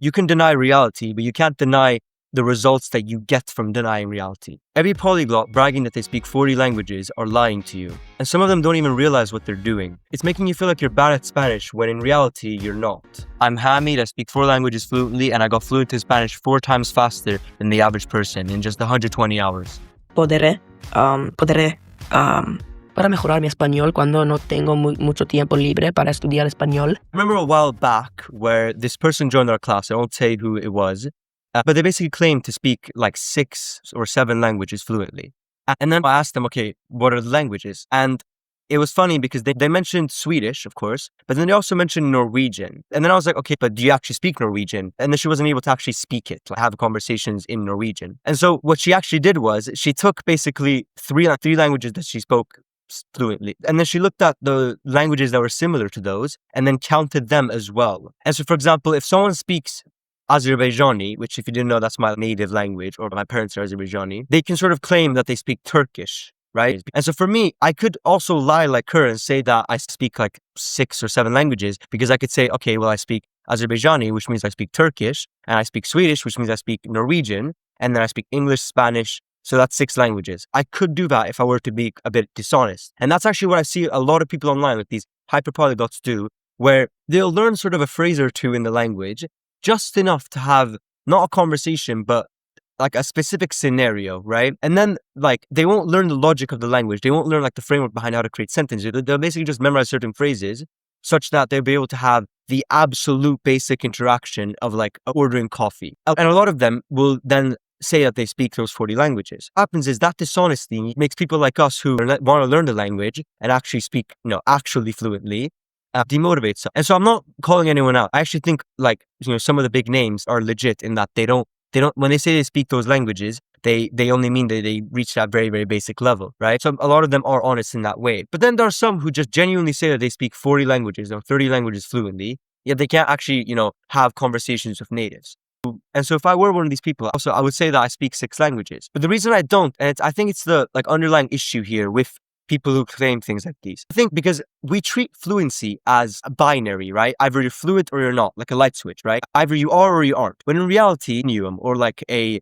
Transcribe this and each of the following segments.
you can deny reality, but you can't deny the results that you get from denying reality. Every polyglot bragging that they speak 40 languages are lying to you. And some of them don't even realize what they're doing. It's making you feel like you're bad at Spanish when in reality, you're not. I'm Hamid, I speak 4 languages fluently, and I got fluent in Spanish 4 times faster than the average person in just 120 hours. Podré para mejorar mi español cuando no tengo mucho tiempo libre para estudiar español. I remember a while back where this person joined our class. I won't say who it was. But they basically claimed to speak like 6 or 7 languages fluently. And then I asked them, okay, what are the languages? And it was funny because they mentioned Swedish, of course, but then they also mentioned Norwegian. And then I was like, okay, but do you actually speak Norwegian? And then she wasn't able to actually speak it, like have conversations in Norwegian. And so what she actually did was she took basically three languages that she spoke fluently. And then she looked at the languages that were similar to those and then counted them as well. And so, for example, if someone speaks Azerbaijani, which if you didn't know, that's my native language, or my parents are Azerbaijani, they can sort of claim that they speak Turkish, right? And so for me, I could also lie like her and say that I speak like 6 or 7 languages, because I could say, okay, well, I speak Azerbaijani, which means I speak Turkish, and I speak Swedish, which means I speak Norwegian, and then I speak English, Spanish. So that's 6 languages. I could do that if I were to be a bit dishonest. And that's actually what I see a lot of people online, like these hyperpolyglots do, where they'll learn sort of a phrase or two in the language, just enough to have not a conversation, but like a specific scenario, right? And then like they won't learn the logic of the language. They won't learn like the framework behind how to create sentences. They'll basically just memorize certain phrases such that they'll be able to have the absolute basic interaction of like ordering coffee. And a lot of them will then say that they speak those 40 languages. What happens is that dishonesty makes people like us who want to learn the language and actually speak, actually fluently, demotivates them. And so I'm not calling anyone out. I actually think like, some of the big names are legit in that they don't, when they say they speak those languages, they only mean that they reach that very, very basic level, right? So a lot of them are honest in that way. But then there are some who just genuinely say that they speak 40 languages or 30 languages fluently, yet they can't actually, have conversations with natives. And so if I were one of these people, also I would say that I speak 6 languages. But the reason I don't, and I think it's the like underlying issue here with people who claim things like these. I think because we treat fluency as a binary, right? Either you're fluent or you're not, like a light switch, right? Either you are or you aren't. When in reality, or like a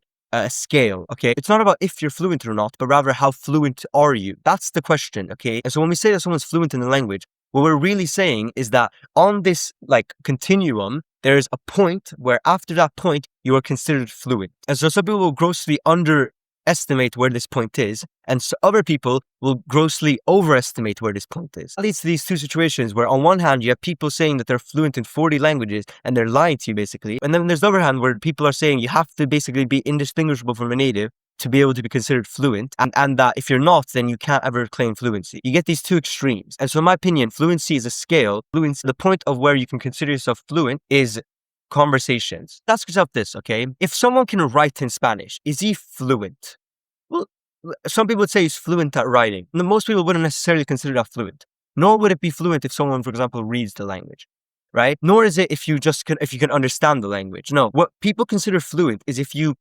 scale, okay? It's not about if you're fluent or not, but rather how fluent are you? That's the question, okay? And so when we say that someone's fluent in the language, what we're really saying is that on this like continuum, there's a point where after that point, you are considered fluent. And so some people will grossly underestimate where this point is, and so other people will grossly overestimate where this point is. That leads to these 2 situations where on one hand, you have people saying that they're fluent in 40 languages and they're lying to you basically. And then there's the other hand where people are saying you have to basically be indistinguishable from a native to be able to be considered fluent, and that if you're not, then you can't ever claim fluency. You get these 2 extremes. And so in my opinion, fluency is a scale. Fluency, the point of where you can consider yourself fluent is conversations. Ask yourself this, okay? If someone can write in Spanish, is he fluent? Well, some people would say he's fluent at writing. Most people wouldn't necessarily consider that fluent. Nor would it be fluent if someone, for example, reads the language, right? Nor is it if you can understand the language. No, what people consider fluent is if you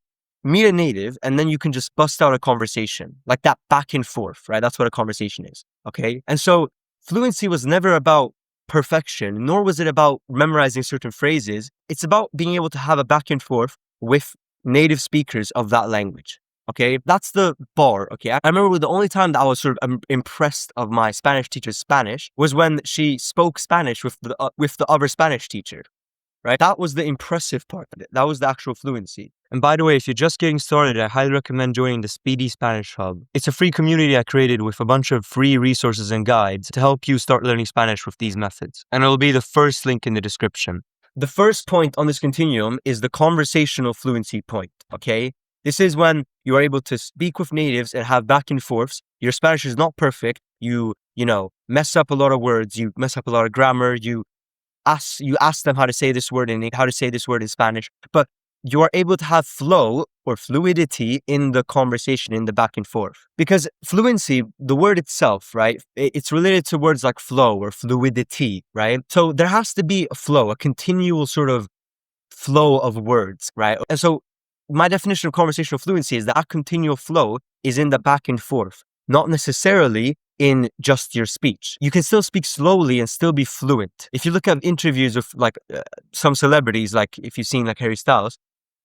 meet a native and then you can just bust out a conversation, like that back and forth, right? That's what a conversation is, okay? And so fluency was never about perfection, nor was it about memorizing certain phrases. It's about being able to have a back and forth with native speakers of that language, okay? That's the bar, okay? I remember the only time that I was sort of impressed of my Spanish teacher's Spanish was when she spoke Spanish with the other Spanish teacher, right? That was the impressive part of it. That was the actual fluency. And by the way, if you're just getting started, I highly recommend joining the Speedy Spanish Hub. It's a free community I created with a bunch of free resources and guides to help you start learning Spanish with these methods. And it'll be the first link in the description. The first point on this continuum is the conversational fluency point, okay? This is when you are able to speak with natives and have back and forths. Your Spanish is not perfect. You mess up a lot of words. You mess up a lot of grammar. You ask them how to say this word in Spanish, but you are able to have flow or fluidity in the conversation, in the back and forth. Because fluency, the word itself, right, it's related to words like flow or fluidity, right? So there has to be a flow, a continual sort of flow of words, right? And so my definition of conversational fluency is that continual flow is in the back and forth, not necessarily in just your speech. You can still speak slowly and still be fluent. If you look at interviews of like some celebrities, like if you've seen like Harry Styles,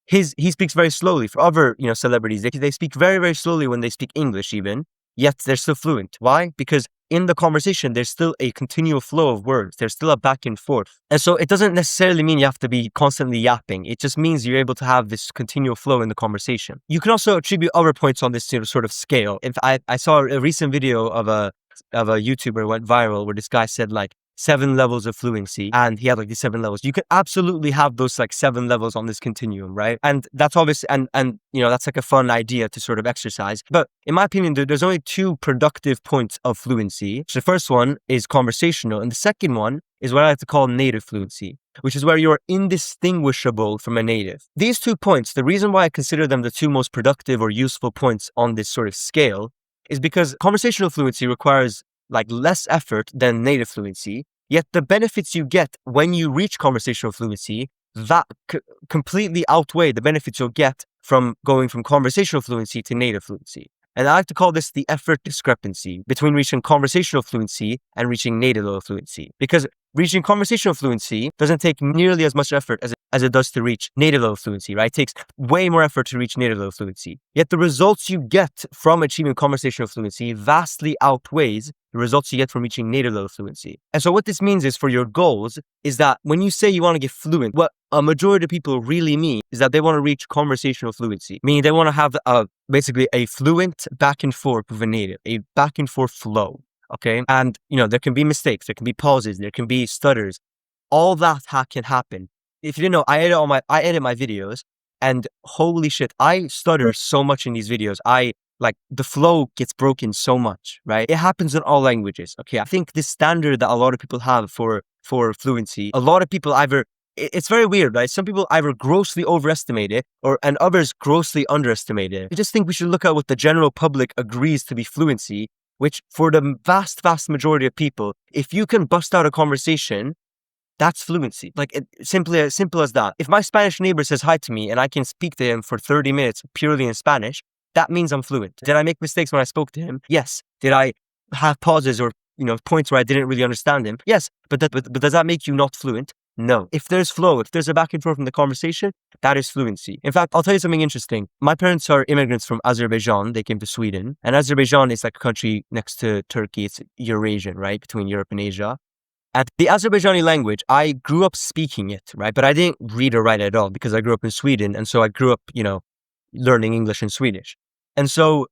he speaks very slowly. For other, celebrities, they speak very, very slowly when they speak English even, yet they're still fluent. Why? Because in the conversation, there's still a continual flow of words. There's still a back and forth. And so it doesn't necessarily mean you have to be constantly yapping. It just means you're able to have this continual flow in the conversation. You can also attribute other points on this sort of scale. If I saw a recent video of a YouTuber went viral where this guy said like 7 levels of fluency, and he had like these 7 levels. You could absolutely have those like 7 levels on this continuum, right? And that's obvious, and that's like a fun idea to sort of exercise. But in my opinion, there's only 2 productive points of fluency. So the first one is conversational, and the second one is what I like to call native fluency, which is where you're indistinguishable from a native. These 2 points, the reason why I consider them the 2 most productive or useful points on this sort of scale is because conversational fluency requires like less effort than native fluency, yet the benefits you get when you reach conversational fluency that completely outweigh the benefits you'll get from going from conversational fluency to native fluency. And I like to call this the effort discrepancy between reaching conversational fluency and reaching native level fluency. Because reaching conversational fluency doesn't take nearly as much effort as it does to reach native level fluency, right? It takes way more effort to reach native level fluency. Yet the results you get from achieving conversational fluency vastly outweighs the results you get from reaching native level fluency. And so what this means is for your goals is that when you say you want to get fluent, what a majority of people really mean is that they want to reach conversational fluency, meaning they want to have basically a fluent back and forth with a native, a back and forth flow. Okay. And, there can be mistakes, there can be pauses, there can be stutters. All that can happen. If you didn't know, I edit my videos, and holy shit, I stutter so much in these videos. The flow gets broken so much, right? It happens in all languages. Okay. I think this standard that a lot of people have for fluency, a lot of people it's very weird, right? Some people either grossly overestimate it and others grossly underestimate it. I just think we should look at what the general public agrees to be fluency, which for the vast, vast majority of people, if you can bust out a conversation, that's fluency. Simple as that. If my Spanish neighbor says hi to me and I can speak to him for 30 minutes purely in Spanish, that means I'm fluent. Did I make mistakes when I spoke to him? Yes. Did I have pauses or points where I didn't really understand him? Yes. But does that make you not fluent? No. If there's flow, if there's a back and forth in the conversation, that is fluency. In fact, I'll tell you something interesting. My parents are immigrants from Azerbaijan. They came to Sweden. And Azerbaijan is like a country next to Turkey. It's Eurasian, right? Between Europe and Asia. And the Azerbaijani language, I grew up speaking it, right? But I didn't read or write at all because I grew up in Sweden. And so I grew up, learning English and Swedish. And so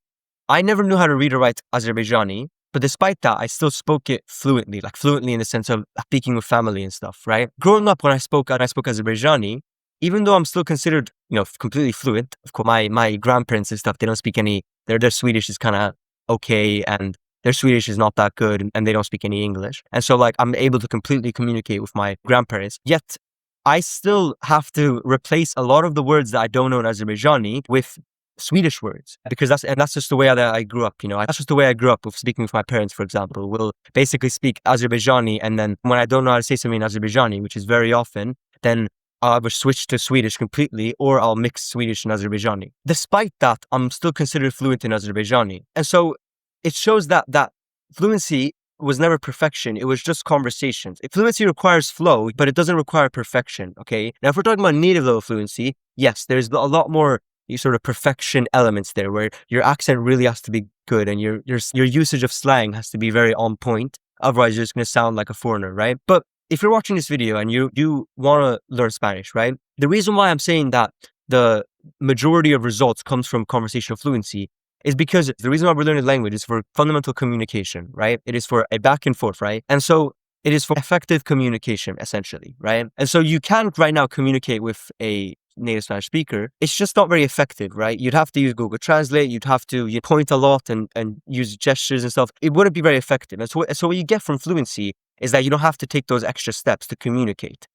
I never knew how to read or write Azerbaijani. But despite that, I still spoke it fluently, like fluently in the sense of speaking with family and stuff, right? Growing up, when I spoke Azerbaijani, even though I'm still considered, completely fluent, of course, my grandparents and stuff, they don't speak their Swedish is kind of okay, and their Swedish is not that good, and they don't speak any English. And so I'm able to completely communicate with my grandparents, yet I still have to replace a lot of the words that I don't know in Azerbaijani with Swedish words, because that's just the way that I grew up. That's just the way I grew up with speaking with my parents. For example, we'll basically speak Azerbaijani, and then when I don't know how to say something in Azerbaijani, which is very often, then I'll either switch to Swedish completely or I'll mix Swedish and Azerbaijani. Despite that, I'm still considered fluent in Azerbaijani, and so it shows that fluency was never perfection. It was just conversations. Fluency requires flow, but it doesn't require perfection. Okay. Now, if we're talking about native level fluency, yes, there's a lot more sort of perfection elements there, where your accent really has to be good and your usage of slang has to be very on point. Otherwise, you're just going to sound like a foreigner, right? But if you're watching this video and you want to learn Spanish, right? The reason why I'm saying that the majority of results comes from conversational fluency is because the reason why we're learning language is for fundamental communication, right? It is for a back and forth, right? And so it is for effective communication, essentially, right? And so you can right now communicate with a native Spanish speaker. It's just not very effective, right? You'd have to use Google Translate. You'd have to point a lot and use gestures and stuff. It wouldn't be very effective. And so what you get from fluency is that you don't have to take those extra steps to communicate.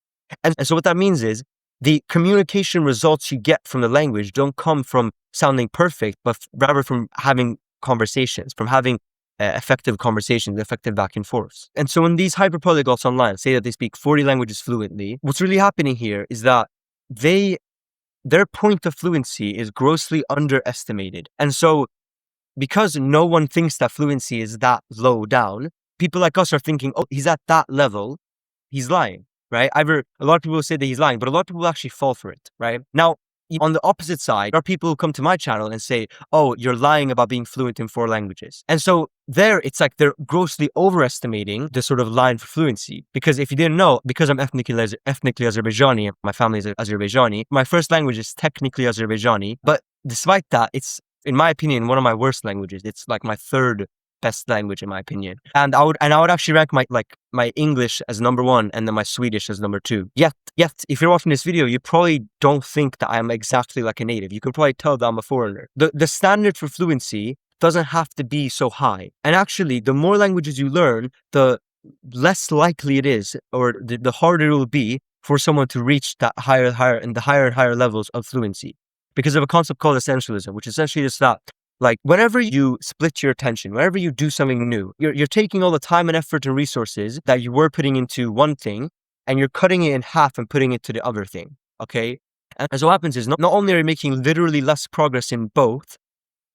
And so what that means is the communication results you get from the language don't come from sounding perfect, but rather from having conversations, from having effective conversations, effective back and forths. And so when these hyperpolyglots online say that they speak 40 languages fluently, what's really happening here is that their point of fluency is grossly underestimated. And so because no one thinks that fluency is that low down, people like us are thinking, oh, he's at that level, he's lying, right? Either a lot of people will say that he's lying, but a lot of people actually fall for it, right? Now, on the opposite side, there are people who come to my channel and say, oh, you're lying about being fluent in 4 languages. And so there, it's like they're grossly overestimating the sort of line for fluency. Because if you didn't know, because I'm ethnically Azerbaijani, my family is Azerbaijani, my first language is technically Azerbaijani. But despite that, it's, in my opinion, one of my worst languages. It's like my 3rd best language in my opinion. And I would actually rank my English as number 1 and then my Swedish as number 2. Yet if you're watching this video, you probably don't think that I'm exactly like a native. You can probably tell that I'm a foreigner. The standard for fluency doesn't have to be so high. And actually, the more languages you learn, the less likely it is, or the harder it will be for someone to reach that higher and higher levels of fluency. Because of a concept called essentialism, which essentially is that, like, whenever you split your attention, whenever you do something new, you're taking all the time and effort and resources that you were putting into one thing, and you're cutting it in half and putting it to the other thing, okay? And so what happens is, not only are you making literally less progress in both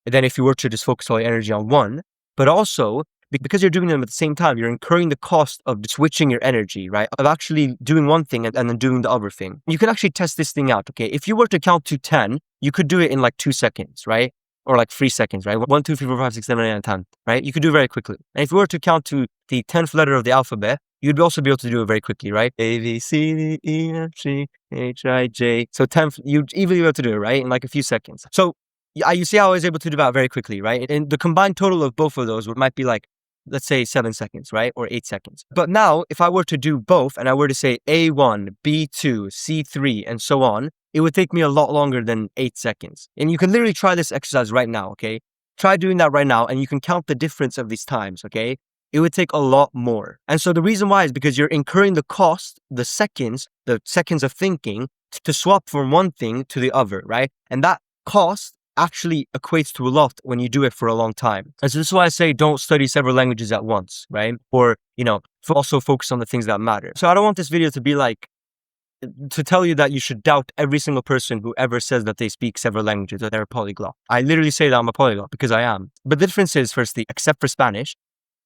than if you were to just focus all your energy on one, but also, because you're doing them at the same time, you're incurring the cost of switching your energy, right? Of actually doing one thing and then doing the other thing. You can actually test this thing out, okay? If you were to count to 10, you could do it in like 2 seconds, right? Or like 3 seconds, right? 1, 2, 3, 4, 5, 6, 7, 8, 9, 10, right? You could do it very quickly. And if you were to count to the 10th letter of the alphabet, you'd also be able to do it very quickly, right? A, B, C, D, E, F, G, H, I, J. So 10th, you'd easily be able to do it, right? In like a few seconds. So you see how I was able to do that very quickly, right? And the combined total of both of those might be like, let's say 7 seconds, right? Or 8 seconds. But now, if I were to do both and I were to say A1, B2, C3, and so on, it would take me a lot longer than 8 seconds. And you can literally try this exercise right now, okay? Try doing that right now and you can count the difference of these times, okay? It would take a lot more. And so the reason why is because you're incurring the cost, the seconds of thinking to swap from one thing to the other, right? And that cost actually equates to a lot when you do it for a long time. And so this is why I say don't study several languages at once, right? Or, also focus on the things that matter. So I don't want this video to be like, to tell you that you should doubt every single person who ever says that they speak several languages, that they're a polyglot. I literally say that I'm a polyglot because I am. But the difference is, firstly, except for Spanish,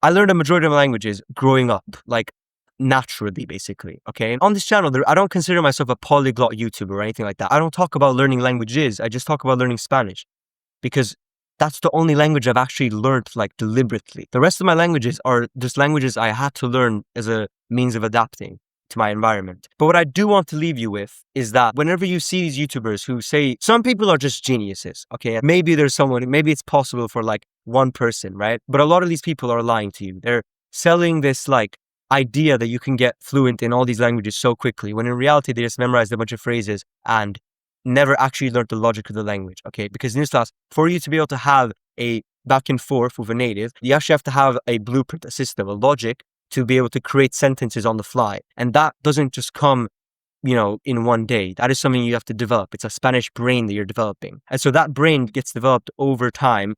I learned a majority of my languages growing up, like naturally, basically, okay? And on this channel, I don't consider myself a polyglot YouTuber or anything like that. I don't talk about learning languages. I just talk about learning Spanish because that's the only language I've actually learned, like, deliberately. The rest of my languages are just languages I had to learn as a means of adapting to my environment. But what I do want to leave you with is that whenever you see these YouTubers who say, some people are just geniuses, okay? Maybe it's possible for like one person, right? But a lot of these people are lying to you. They're selling this like idea that you can get fluent in all these languages so quickly, when in reality, they just memorized a bunch of phrases and never actually learned the logic of the language, okay? Because in this class, for you to be able to have a back and forth with a native, you actually have to have a blueprint, a system, a logic to be able to create sentences on the fly. And that doesn't just come, in one day. That is something you have to develop. It's a Spanish brain that you're developing. And so that brain gets developed over time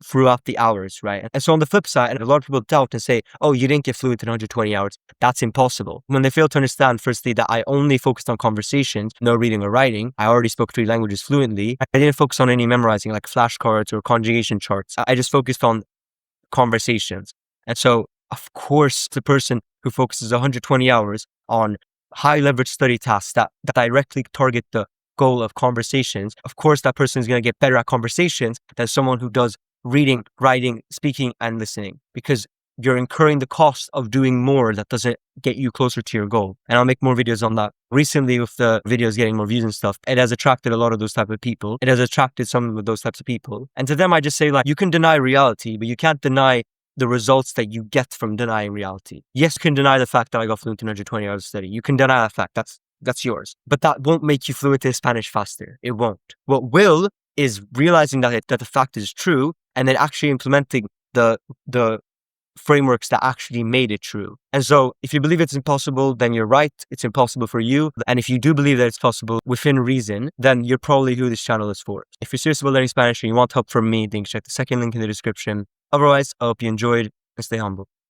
throughout the hours, right? And so on the flip side, a lot of people doubt and say, oh, you didn't get fluent in 120 hours. That's impossible. When they fail to understand, firstly, that I only focused on conversations, no reading or writing. I already spoke 3 languages fluently. I didn't focus on any memorizing like flashcards or conjugation charts. I just focused on conversations. And so, of course, the person who focuses 120 hours on high leverage study tasks that directly target the goal of conversations, of course, that person is going to get better at conversations than someone who does reading, writing, speaking, and listening, because you're incurring the cost of doing more that doesn't get you closer to your goal. And I'll make more videos on that. Recently, with the videos getting more views and stuff, it has attracted a lot of those type of people. It has attracted some of those types of people. And to them, I just say, like, you can deny reality, but you can't deny the results that you get from denying reality. Yes, you can deny the fact that I got fluent in 120 hours of study. You can deny that fact. That's yours. But that won't make you fluent in Spanish faster. It won't. What will is realizing that the fact is true and then actually implementing the frameworks that actually made it true. And so if you believe it's impossible, then you're right. It's impossible for you. And if you do believe that it's possible within reason, then you're probably who this channel is for. If you're serious about learning Spanish and you want help from me, then check the second link in the description. Otherwise, I hope you enjoyed and stay humble.